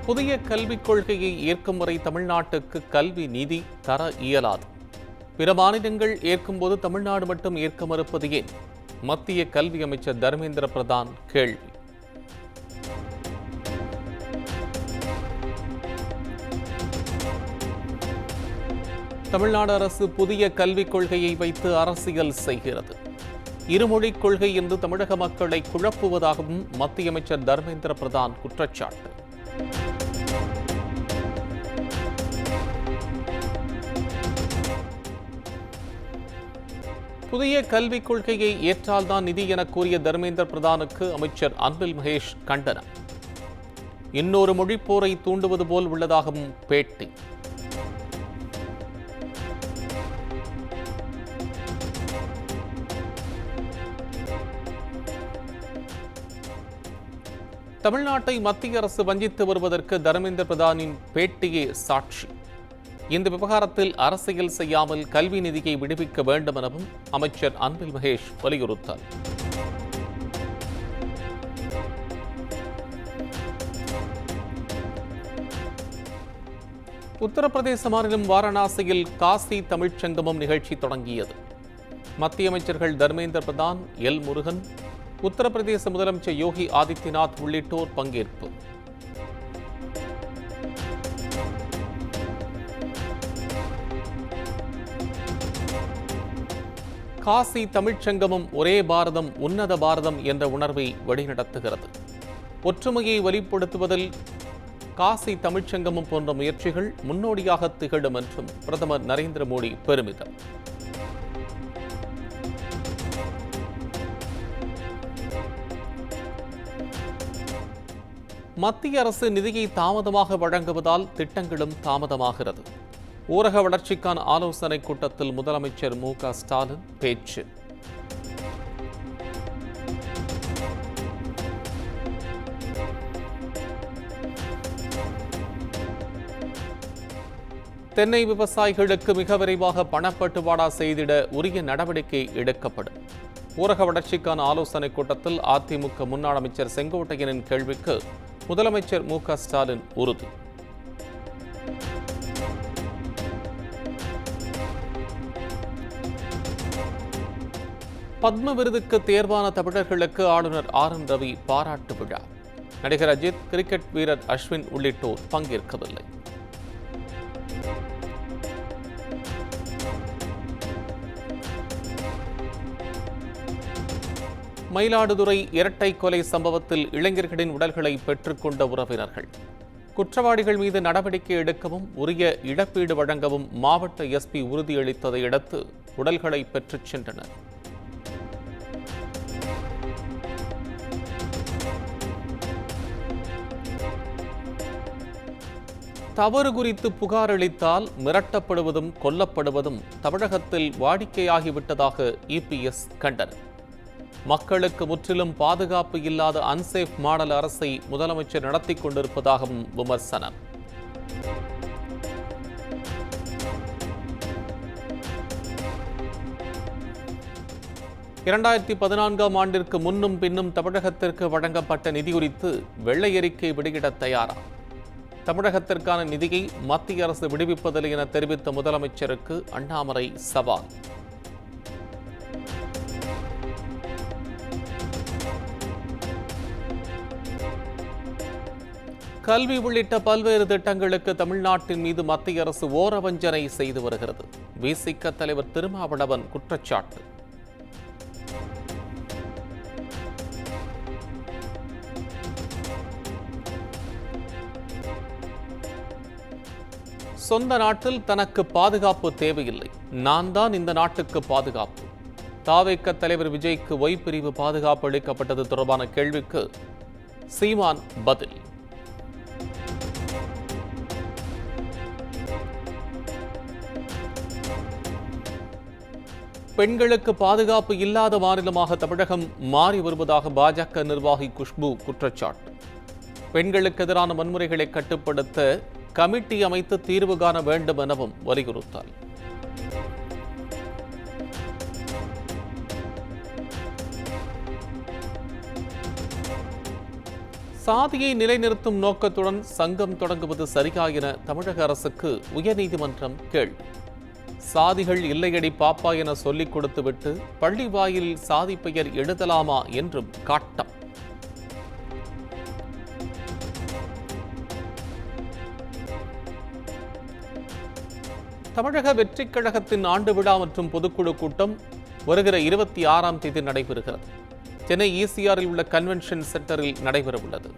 புதிய கல்விக் கொள்கையை ஏற்கும் வரை தமிழ்நாட்டுக்கு கல்வி நிதி தர இயலாது. பிற மாநிலங்கள் ஏற்கும்போது தமிழ்நாடு மட்டும் ஏற்க மறுப்பது ஏன்? மத்திய கல்வி அமைச்சர் தர்மேந்திர பிரதான் கேள்வி. தமிழ்நாடு அரசு புதிய கல்விக் கொள்கையை வைத்து அரசியல் செய்கிறது. இருமொழிக் கொள்கை என்று தமிழக மக்களை குழப்புவதாகவும் மத்திய அமைச்சர் தர்மேந்திர பிரதான் குற்றச்சாட்டு. புதிய கல்விக் கொள்கையை ஏற்றால்தான் நிதி என கூறிய தர்மேந்திர பிரதானுக்கு அமைச்சர் அன்பில் மகேஷ் கண்டனம். இன்னொரு மொழிப்போரை தூண்டுவது போல் உள்ளதாகவும் பேட்டி. தமிழ்நாட்டை மத்திய அரசு வஞ்சித்து வருவதற்கு தர்மேந்திர பிரதானின் பேட்டியே சாட்சி. இந்த விவகாரத்தில் அரசியல் செய்யாமல் கல்வி நிதியை விடுவிக்க வேண்டும் எனவும் அமைச்சர் அன்பில் மகேஷ் வலியுறுத்தார். உத்தரப்பிரதேச மாநிலம் வாரணாசியில் காசி தமிழ்ச் சங்கமம் நிகழ்ச்சி தொடங்கியது. மத்திய அமைச்சர்கள் தர்மேந்திர பிரதான், எல் முருகன், உத்தரப்பிரதேச முதலமைச்சர் யோகி ஆதித்யநாத் உள்ளிட்டோர் பங்கேற்பு. காசி தமிழ்ச்சங்கமம் ஒரே பாரதம் உன்னத பாரதம் என்ற உணர்வை வழிநடத்துகிறது. ஒற்றுமையை வலிப்படுத்துவதில் காசி தமிழ்ச்சங்கமம் போன்ற முயற்சிகள் முன்னோடியாக திகழும் என்றும் பிரதமர் நரேந்திர மோடி பெருமிதம். மத்திய அரசு நிதியை தாமதமாக வழங்குவதால் திட்டங்களும் தாமதமாகிறது. ஊரக வளர்ச்சிக்கான ஆலோசனைக் கூட்டத்தில் முதலமைச்சர் மு.க. ஸ்டாலின் பேச்சு. தென்னை விவசாயிகளுக்கு மிக விரைவாக பணப்பட்டுவாடா செய்திட உரிய நடவடிக்கை எடுக்கப்படும். ஊரக வளர்ச்சிக்கான ஆலோசனைக் கூட்டத்தில் அதிமுக முன்னாள் அமைச்சர் செங்கோட்டையனின் கேள்விக்கு முதலமைச்சர் மு.க. ஸ்டாலின் உறுதி. பத்ம விருதுக்கு தேர்வான தமிழர்களுக்கு ஆளுநர் ஆர்.என். ரவி பாராட்டு விழா. நடிகர் அஜித், கிரிக்கெட் வீரர் அஸ்வின் உள்ளிட்டோர் பங்கேற்கவில்லை. மயிலாடுதுறை இரட்டை கொலை சம்பவத்தில் இளைஞர்களின் உடல்களை பெற்றுக்கொண்ட உறவினர்கள் குற்றவாளிகள் மீது நடவடிக்கை எடுக்கவும் உரிய இழப்பீடு வழங்கவும் மாவட்ட எஸ்பி உறுதியளித்ததை அடுத்து உடல்களை பெற்றுச் சென்றனர். தவறு குறித்து புகார் அளித்தால் மிரட்டப்படுவதும் கொல்லப்படுவதும் தமிழகத்தில் வாடிக்கையாகிவிட்டதாக இபிஎஸ் கண்டனர். மக்களுக்கு முற்றிலும் பாதுகாப்பு இல்லாத அன்சேஃப் மாடல் அரசை முதலமைச்சர் நடத்தி கொண்டிருப்பதாகவும் விமர்சனம். இரண்டாயிரத்தி 14ஆம் ஆண்டிற்கு முன்னும் பின்னும் தமிழகத்திற்கு வழங்கப்பட்ட நிதி குறித்து வெள்ளை அறிக்கை வெளியிட தயாரா? தமிழகத்திற்கான நிதியை மத்திய அரசு விடுவிப்பதில்லை என தெரிவித்த முதலமைச்சருக்கு அண்ணாமலை சவால். கல்வி உள்ளிட்ட பல்வேறு திட்டங்களுக்கு தமிழ்நாட்டின் மீது மத்திய அரசு ஓரவஞ்சனை செய்து வருகிறது. விசிக தலைவர் திருமாவளவன் குற்றச்சாட்டு. சொந்த நாட்டில் தனக்கு பாதுகாப்பு தேவையில்லை, நான் தான் இந்த நாட்டுக்கு பாதுகாப்பு. தாவேக தலைவர் விஜய்க்கு ஒய் பிரிவு பாதுகாப்பு அளிக்கப்பட்டது தொடர்பான கேள்விக்கு சீமான் பதில். பெண்களுக்கு பாதுகாப்பு இல்லாத மாநிலமாக தமிழகம் மாறி வருவதாக பாஜக நிர்வாகி குஷ்பு குற்றச்சாட்டு. பெண்களுக்கு எதிரான வன்முறைகளை கட்டுப்படுத்த கமிட்டி அமைத்து தீர்வு காண வேண்டும் எனவும் வலியுறுத்தார். சாதியை நிலைநிறுத்தும் நோக்கத்துடன் சங்கம் தொடங்குவது சரியா என தமிழக அரசுக்கு உயர்நீதிமன்றம் கேள்வி. சாதிகள் இல்லையடி பாப்பா என சொல்லிக் கொடுத்துவிட்டு பள்ளி வாயிலில் சாதி பெயர் எழுதலாமா என்றும் காட்டம். தமிழக வெற்றிக் கழகத்தின் ஆண்டு விழா மற்றும் பொதுக்குழு கூட்டம் வருகிற 26ஆம் தேதி நடைபெறுகிறது. சென்னை ECRல் உள்ள கன்வென்ஷன் சென்டரில் நடைபெறவுள்ளது.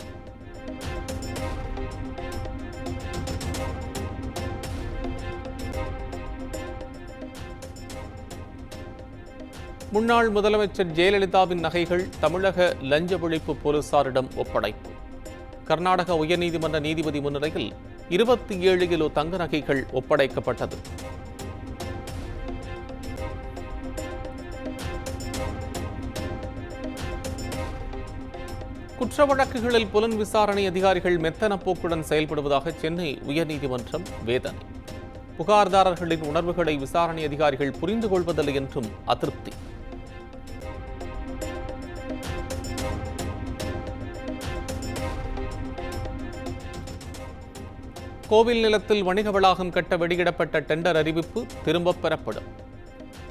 முன்னாள் முதலமைச்சர் ஜெயலலிதாவின் நகைகள் தமிழக லஞ்ச ஒழிப்பு போலீசாரிடம் ஒப்படைப்பு. கர்நாடக உயர்நீதிமன்ற நீதிபதி முன்னிலையில் 27 கிலோ தங்க நகைகள் ஒப்படைக்கப்பட்டது. குற்ற வழக்குகளில் புலன் விசாரணை அதிகாரிகள் மெத்தன போக்குடன் செயல்படுவதாக சென்னை உயர்நீதிமன்றம் வேதனை. புகார்தாரர்களின் உணர்வுகளை விசாரணை அதிகாரிகள் புரிந்து கொள்வதில்லை என்றும் அதிருப்தி. கோவில் நிலத்தில் வணிக வளாகம் கட்ட வெளியிடப்பட்ட டெண்டர் அறிவிப்பு திரும்பப் பெறப்படும்.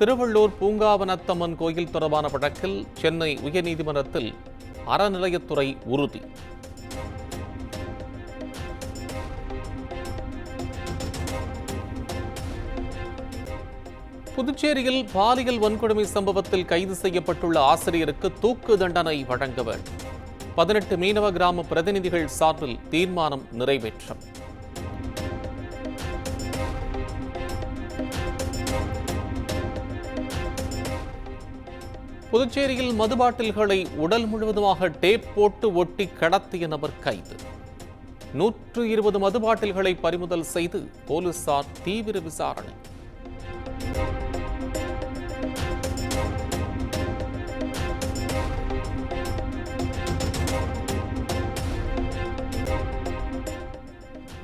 திருவள்ளூர் பூங்காவனத்தம்மன் கோயில் தொடர்பான வழக்கில் சென்னை உயர்நீதிமன்றத்தில் அறநிலையத்துறை உறுதி. புதுச்சேரியில் பாலியல் வன்கொடுமை சம்பவத்தில் கைது செய்யப்பட்டுள்ள ஆசிரியருக்கு தூக்கு தண்டனை வழங்க வேண்டும். 18 மீனவ கிராம பிரதிநிதிகள் சார்பில் தீர்மானம் நிறைவேற்றம். புதுச்சேரியில் மது பாட்டில்களை உடல் முழுவதுமாக டேப் போட்டு ஒட்டி கடத்திய நபர் கைது. 120 மது பாட்டில்களை பறிமுதல் செய்து போலீசார் தீவிர விசாரணை.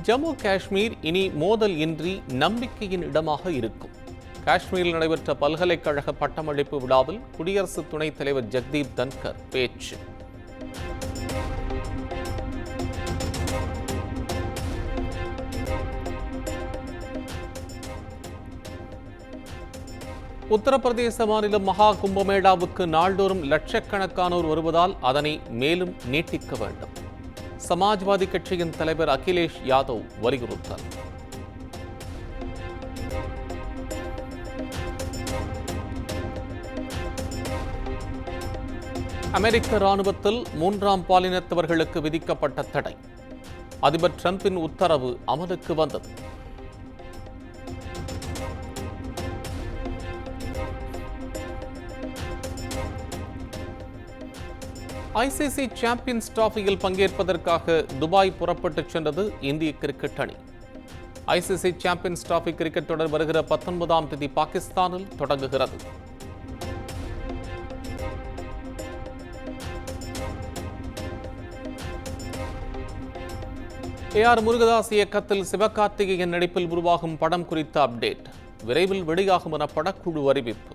ஜம்மு காஷ்மீர் இனி மோதல் இன்றி நம்பிக்கையின் இடமாக இருக்கும். காஷ்மீரில் நடைபெற்ற பல்கலைக்கழக பட்டமளிப்பு விழாவில் குடியரசு துணைத் தலைவர் ஜெகதீப் தன்கர் பேச்சு. உத்தரப்பிரதேச மாநிலம் மகா கும்பமேளாவுக்கு நாள்தோறும் லட்சக்கணக்கானோர் வருவதால் அதனை மேலும் நீட்டிக்க வேண்டும். சமாஜ்வாதி கட்சியின் தலைவர் அகிலேஷ் யாதவ் வலியுறுத்தல். அமெரிக்க ராணுவத்தில் 3ஆம் பாலினத்தவர்களுக்கு விதிக்கப்பட்ட தடை. அதிபர் டிரம்பின் உத்தரவு அமலுக்கு வந்தது. ICC சாம்பியன்ஸ் டிராபியில் பங்கேற்பதற்காக துபாய் புறப்பட்டுச் சென்றது இந்திய கிரிக்கெட் அணி. ICC சாம்பியன்ஸ் டிராபி கிரிக்கெட் தொடர் வருகிற 19ஆம் தேதி பாகிஸ்தானில் தொடங்குகிறது. AR முருகதாஸ் இயக்கத்தில் சிவகார்த்திகேயன் நடிப்பில் உருவாகும் படம் குறித்த அப்டேட் விரைவில் வெளியாகும் என படக்குழு அறிவிப்பு.